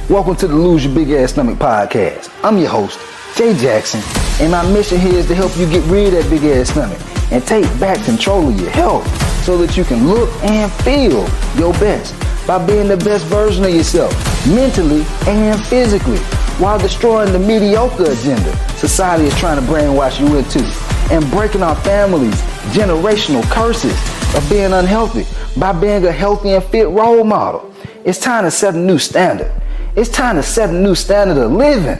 Welcome to the Lose Your Big Ass Stomach podcast. I'm your host, Jay Jackson, and my mission here is to help you get rid of that big ass stomach and take back control of your health so that you can look and feel your best by being the best version of yourself, mentally and physically, while destroying the mediocre agenda society is trying to brainwash you into, and breaking our families' generational curses of being unhealthy by being a healthy and fit role model. It's time to set a new standard. It's time to set a new standard of living.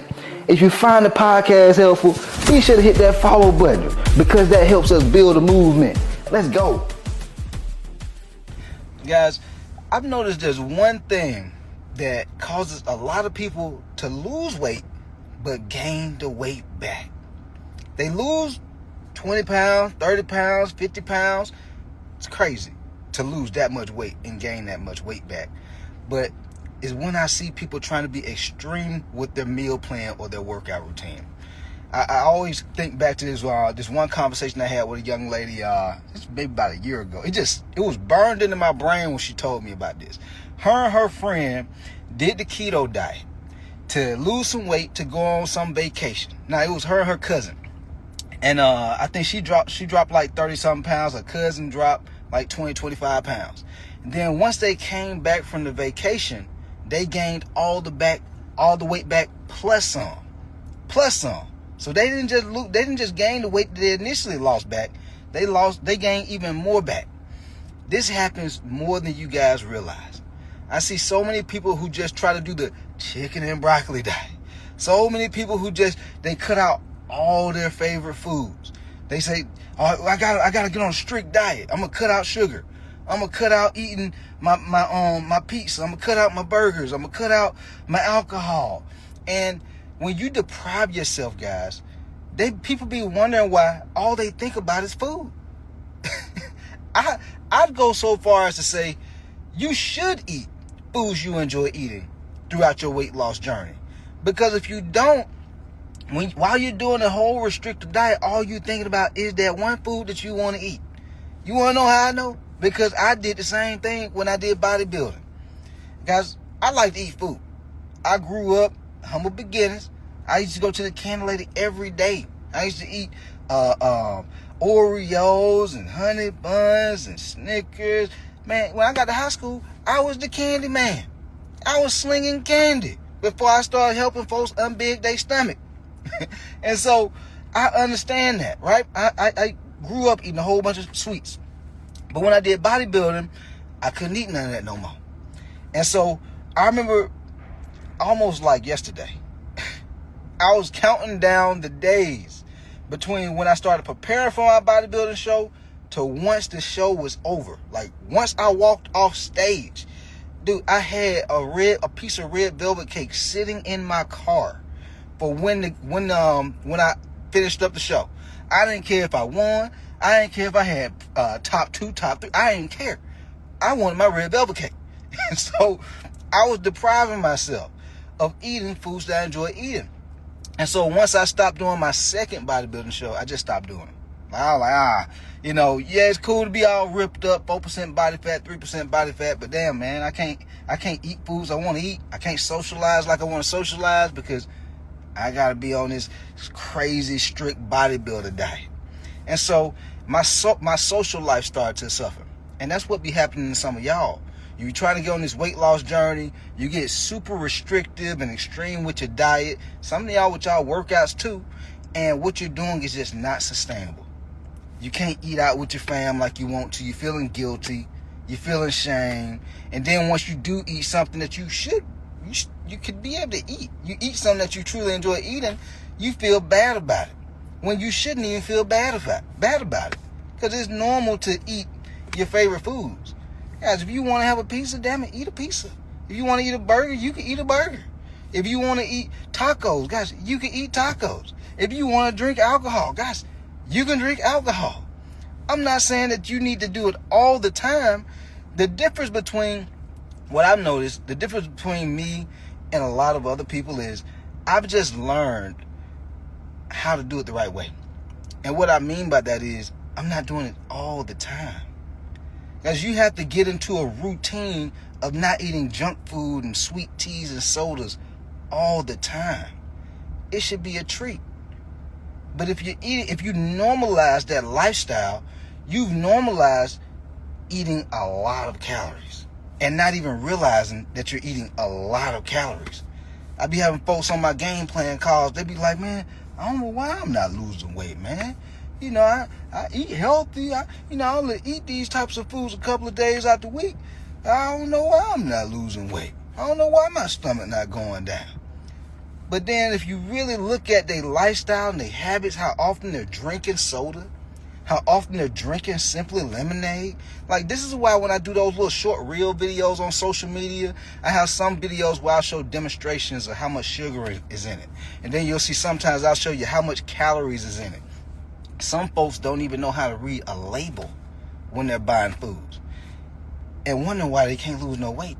If you find the podcast helpful, be sure to hit that follow button because that helps us build a movement. Let's go. Guys, I've noticed there's one thing that causes a lot of people to lose weight but gain the weight back. They lose 20 pounds, 30 pounds, 50 pounds. It's crazy to lose that much weight and gain that much weight back. But it's when I see people trying to be extreme with their meal plan or their workout routine. I always think back to this one conversation I had with a young lady, it's maybe about a year ago. It was burned into my brain when she told me about this. Her and her friend did the keto diet to lose some weight to go on some vacation. Now, it was her and her cousin. And I think she dropped like 30-something pounds. Her cousin dropped like 20, 25 pounds. And then once they came back from the vacation, they gained all the weight back plus some. So they didn't just gain the weight that they initially lost back. They gained even more back. This happens more than you guys realize. I see so many people who just try to do the chicken and broccoli diet. So many people who they cut out all their favorite foods. They say, "Oh, I gotta get on a strict diet. I'm gonna cut out sugar. I'm gonna cut out eating my pizza. I'm gonna cut out my burgers. I'm gonna cut out my alcohol." And when you deprive yourself, guys, people be wondering why all they think about is food. I'd go so far as to say you should eat foods you enjoy eating throughout your weight loss journey. Because if you don't, while you're doing a whole restrictive diet, all you're thinking about is that one food that you want to eat. You want to know how I know? Because I did the same thing when I did bodybuilding. Guys, I like to eat food. I grew up humble beginnings. I used to go to the candy lady every day. I used to eat Oreos and honey buns and Snickers. Man, when I got to high school, I was the candy man. I was slinging candy before I started helping folks unbig their stomach. And so I understand that, right? I grew up eating a whole bunch of sweets. But when I did bodybuilding, I couldn't eat none of that no more. And so I remember almost like yesterday, I was counting down the days between when I started preparing for my bodybuilding show to once the show was over. Like once I walked off stage, dude, I had a piece of red velvet cake sitting in my car for when I finished up the show. I didn't care if I won. I didn't care if I had top 2, top 3. I didn't care. I wanted my red velvet cake. And so I was depriving myself of eating foods that I enjoy eating. And so once I stopped doing my second bodybuilding show, I just stopped doing it. I was like, yeah, it's cool to be all ripped up, 4% body fat, 3% body fat, but damn, man, I can't eat foods I want to eat. I can't socialize like I want to socialize because I got to be on this crazy, strict bodybuilder diet. And so my social life started to suffer. And that's what be happening to some of y'all. You trying to get on this weight loss journey. You get super restrictive and extreme with your diet. Some of y'all with y'all workouts too. And what you're doing is just not sustainable. You can't eat out with your fam like you want to. You're feeling guilty. You're feeling shame. And then once you do eat something that you could be able to eat. You eat something that you truly enjoy eating, you feel bad about it. When you shouldn't even feel bad about it. Because it's normal to eat your favorite foods. Guys, if you want to have a pizza, damn it, eat a pizza. If you want to eat a burger, you can eat a burger. If you want to eat tacos, guys, you can eat tacos. If you want to drink alcohol, guys, you can drink alcohol. I'm not saying that you need to do it all the time. The difference between what I've noticed, the difference between me and a lot of other people is I've just learned how to do it the right way. And what I mean by that is I'm not doing it all the time. As you have to get into a routine of not eating junk food and sweet teas and sodas all the time. It should be a treat. But if you normalize that lifestyle, you've normalized eating a lot of calories and not even realizing that you're eating a lot of calories. I be having folks on my game plan calls. They be like, man, I don't know why I'm not losing weight, man. You know, I eat healthy. I only eat these types of foods a couple of days out the week. I don't know why I'm not losing weight. I don't know why my stomach not going down. But then if you really look at their lifestyle and their habits, how often they're drinking soda, how often they're drinking Simply Lemonade. Like, this is why when I do those little short reel videos on social media, I have some videos where I'll show demonstrations of how much sugar is in it. And then you'll see sometimes I'll show you how much calories is in it. Some folks don't even know how to read a label when they're buying foods and wondering why they can't lose no weight.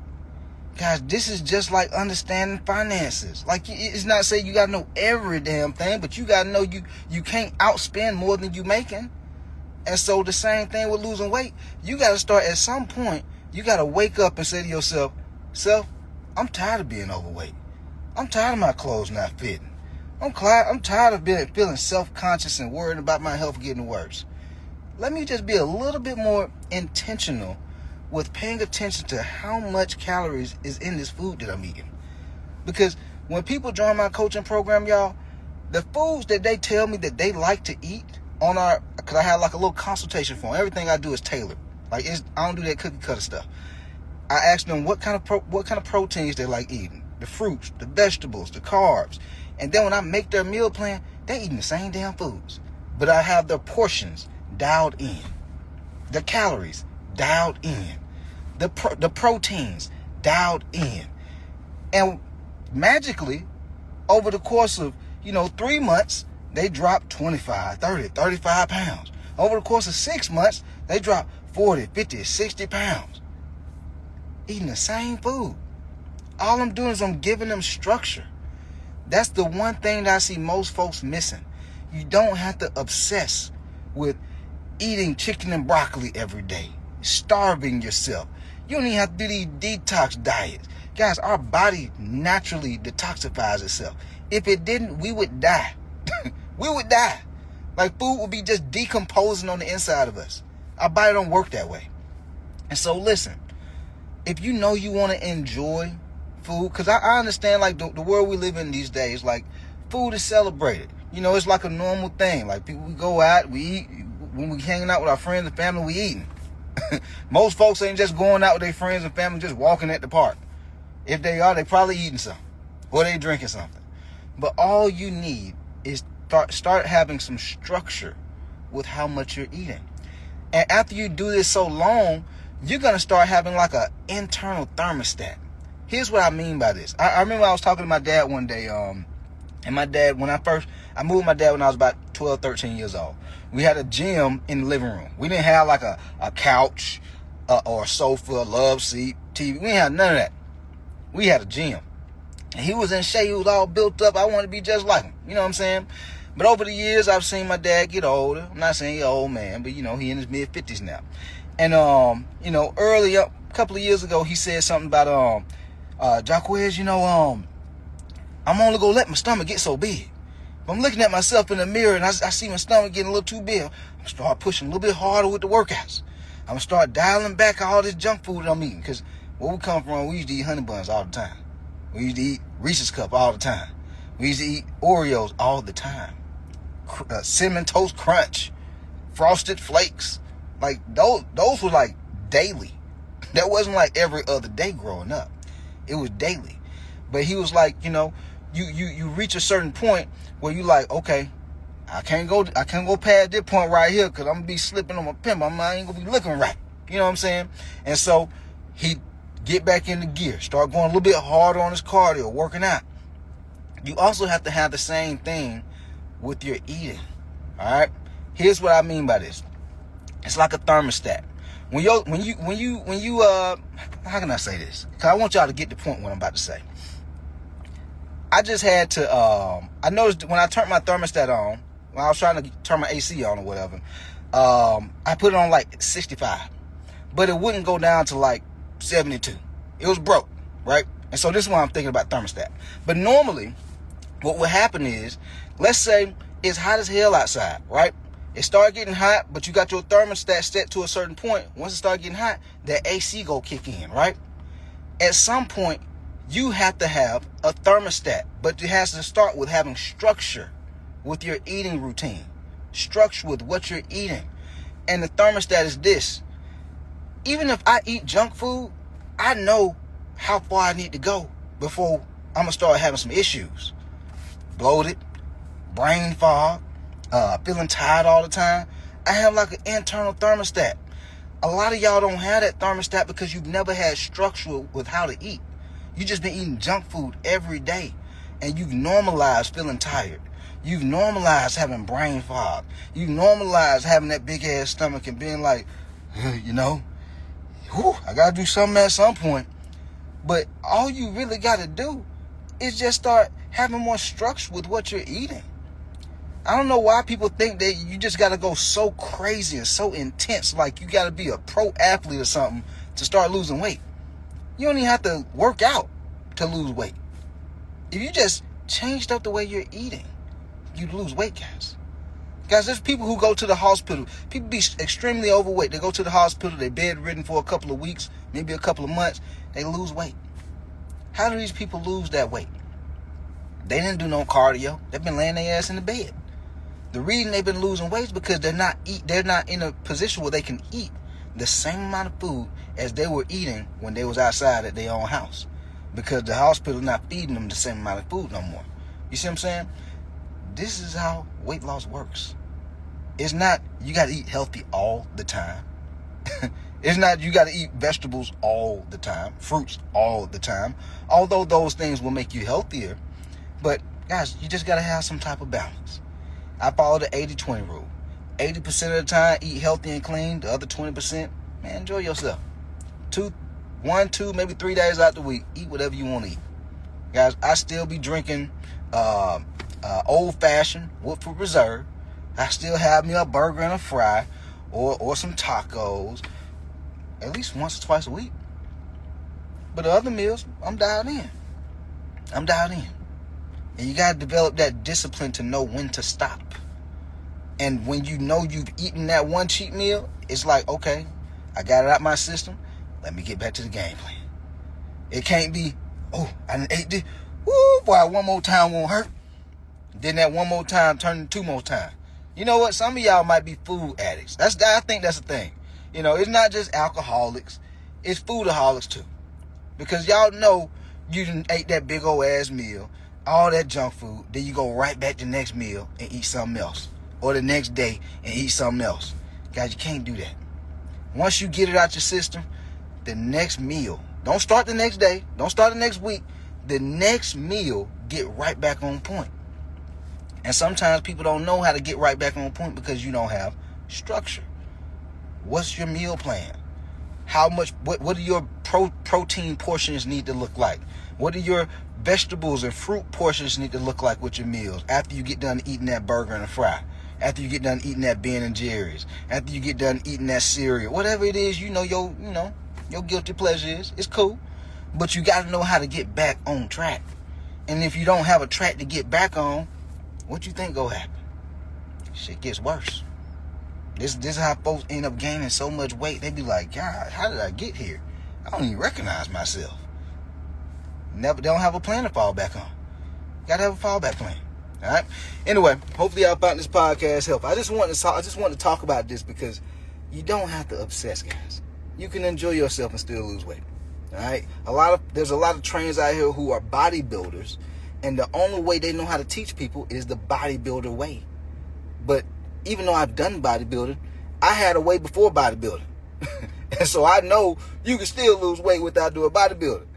Guys, this is just like understanding finances. Like, it's not saying you got to know every damn thing, but you got to know you can't outspend more than you making. And so the same thing with losing weight. You got to start at some point. You got to wake up and say to yourself, I'm tired of being overweight. I'm tired of my clothes not fitting. I'm tired of feeling self-conscious and worried about my health getting worse. Let me just be a little bit more intentional with paying attention to how much calories is in this food that I'm eating. Because when people join my coaching program, y'all, the foods that they tell me that they like to eat because I have like a little consultation form. Everything I do is tailored. Like, I don't do that cookie cutter stuff. I ask them what kind of proteins they like eating, the fruits, the vegetables, the carbs. And then when I make their meal plan, they eating the same damn foods. But I have their portions dialed in, the calories dialed in, the proteins dialed in. And magically, over the course of 3 months, they drop 25, 30, 35 pounds. Over the course of 6 months, they drop 40, 50, 60 pounds. Eating the same food. All I'm doing is I'm giving them structure. That's the one thing that I see most folks missing. You don't have to obsess with eating chicken and broccoli every day, starving yourself. You don't even have to do these detox diets. Guys, our body naturally detoxifies itself. If it didn't, we would die. We would die. Like, food would be just decomposing on the inside of us. Our body don't work that way. And so listen, if you know you want to enjoy food, because I understand, like, the world we live in these days, like, food is celebrated. It's like a normal thing. Like, people, we go out, we eat. When we hanging out with our friends and family, we eating. Most folks ain't just going out with their friends and family, just walking at the park. If they are, they probably eating something, or they drinking something. But all you need is start having some structure with how much you're eating. And after you do this so long, you're going to start having like an internal thermostat. Here's what I mean by this. I remember I was talking to my dad one day, and my dad, I moved my dad when I was about 12, 13 years old. We had a gym in the living room. We didn't have like a couch or a sofa, a love seat, TV. We didn't have none of that. We had a gym. And he was in shape. He was all built up. I wanted to be just like him. You know what I'm saying? But over the years, I've seen my dad get older. I'm not saying he's an old man, but, he in his mid-50s now. And, earlier, a couple of years ago, he said something about, Jacquez, I'm only going to let my stomach get so big. If I'm looking at myself in the mirror and I see my stomach getting a little too big, I'm going to start pushing a little bit harder with the workouts. I'm going to start dialing back all this junk food that I'm eating. Because where we come from, we used to eat honey buns all the time. We used to eat Reese's Cup all the time. We used to eat Oreos all the time. Cinnamon Toast Crunch, Frosted Flakes. Like, those were like daily. That wasn't like every other day growing up. It was daily. But he was like, you reach a certain point where you like, okay, I can't go past this point right here because I'm going to be slipping on my pimp. I ain't going to be looking right. You know what I'm saying? And so he get back into gear, start going a little bit harder on his cardio, working out. You also have to have the same thing with your eating. All right? Here's what I mean by this. It's like a thermostat. When you how can I say this? Because I want y'all to get the point what I'm about to say. I just had to, I noticed when I turned my thermostat on, when I was trying to turn my AC on or whatever, I put it on like 65. But it wouldn't go down to like 72. It was broke, right? And so this is why I'm thinking about thermostat. But normally, what would happen is, let's say it's hot as hell outside, right? It started getting hot, but you got your thermostat set to a certain point. Once it started getting hot, that AC go kick in, right? At some point, you have to have a thermostat, but it has to start with having structure with your eating routine, structure with what you're eating. And the thermostat is this. Even if I eat junk food, I know how far I need to go before I'm going to start having some issues. Bloated, brain fog, feeling tired all the time. I have like an internal thermostat. A lot of y'all don't have that thermostat because you've never had structure with how to eat. You just been eating junk food every day, and you've normalized feeling tired. You've normalized having brain fog. You've normalized having that big ass stomach and being like, you know, I gotta do something at some point. But all you really gotta do is just start having more structure with what you're eating. I don't know why people think that you just got to go so crazy and so intense, like you got to be a pro athlete or something to start losing weight. You don't even have to work out to lose weight. If you just changed up the way you're eating, you'd lose weight, guys. Guys, there's people who go to the hospital. People be extremely overweight. They go to the hospital, they're bedridden for a couple of weeks, maybe a couple of months. They lose weight. How do these people lose that weight? They didn't do no cardio. They've been laying their ass in the bed. The reason they've been losing weight is because they're not in a position where they can eat the same amount of food as they were eating when they was outside at their own house, because the hospital not feeding them the same amount of food no more. You see what I'm saying? This is how weight loss works. It's not you got to eat healthy all the time. It's not you got to eat vegetables all the time, fruits all the time, although those things will make you healthier. But guys, you just got to have some type of balance. I follow the 80-20 rule. 80% of the time, eat healthy and clean. The other 20%, man, enjoy yourself. 1, 2, maybe 3 days out the week, eat whatever you want to eat. Guys, I still be drinking old-fashioned Woodford Reserve. I still have me a burger and a fry or some tacos at least once or twice a week. But the other meals, I'm dialed in. And you got to develop that discipline to know when to stop. And when you know you've eaten that one cheat meal, it's like, okay, I got it out my system. Let me get back to the game plan. It can't be, I done ate this. Woo, boy, one more time won't hurt. Then that one more time turn into 2 more times. You know what? Some of y'all might be food addicts. I think that's the thing. You know, it's not just alcoholics. It's foodaholics too. Because y'all know you done ate that big old ass meal, all that junk food, then you go right back to the next meal and eat something else. Or the next day and eat something else. Guys, you can't do that. Once you get it out your system, the next meal, don't start the next day, don't start the next week. The next meal, get right back on point. And sometimes people don't know how to get right back on point because you don't have structure. What's your meal plan? How much, what do your protein portions need to look like? What do your vegetables and fruit portions need to look like with your meals after you get done eating that burger and a fry? After you get done eating that Ben and Jerry's? After you get done eating that cereal? Whatever it is, your guilty pleasure is. It's cool. But you got to know how to get back on track. And if you don't have a track to get back on, what you think gonna happen? Shit gets worse. This is how folks end up gaining so much weight. They be like, God, how did I get here? I don't even recognize myself. They don't have a plan to fall back on. Gotta have a fallback plan. All right. Anyway, hopefully y'all found this podcast helpful. I just want to talk about this because you don't have to obsess, guys. You can enjoy yourself and still lose weight. All right. There's a lot of trainers out here who are bodybuilders, and the only way they know how to teach people is the bodybuilder way. But even though I've done bodybuilding, I had a way before bodybuilding. And so I know you can still lose weight without doing bodybuilding.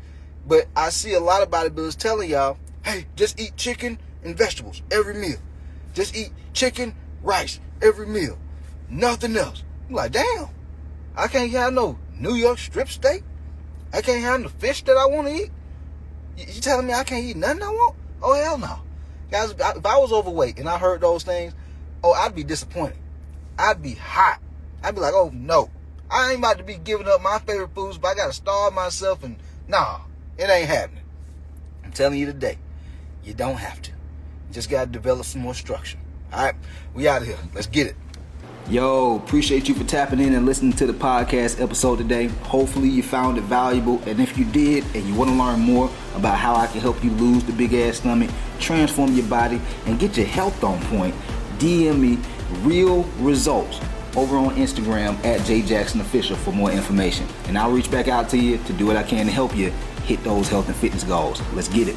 But I see a lot of bodybuilders telling y'all, hey, just eat chicken and vegetables every meal. Just eat chicken, rice every meal. Nothing else. I'm like, damn. I can't have no New York strip steak. I can't have the fish that I want to eat. You telling me I can't eat nothing I want? Oh, hell no. Guys, if I was overweight and I heard those things, I'd be disappointed. I'd be hot. I'd be like, oh, no. I ain't about to be giving up my favorite foods, but I got to starve myself and Nah, it ain't happening. I'm telling you today, you don't have to. You just got to develop some more structure. All right, we out of here. Let's get it. Yo, appreciate you for tapping in and listening to the podcast episode today. Hopefully you found it valuable, and if you did and you want to learn more about how I can help you lose the big ass stomach, transform your body, and get your health on point, DM me real results over on Instagram at JJacksonOfficial for more information. And I'll reach back out to you to do what I can to help you hit those health and fitness goals. Let's get it.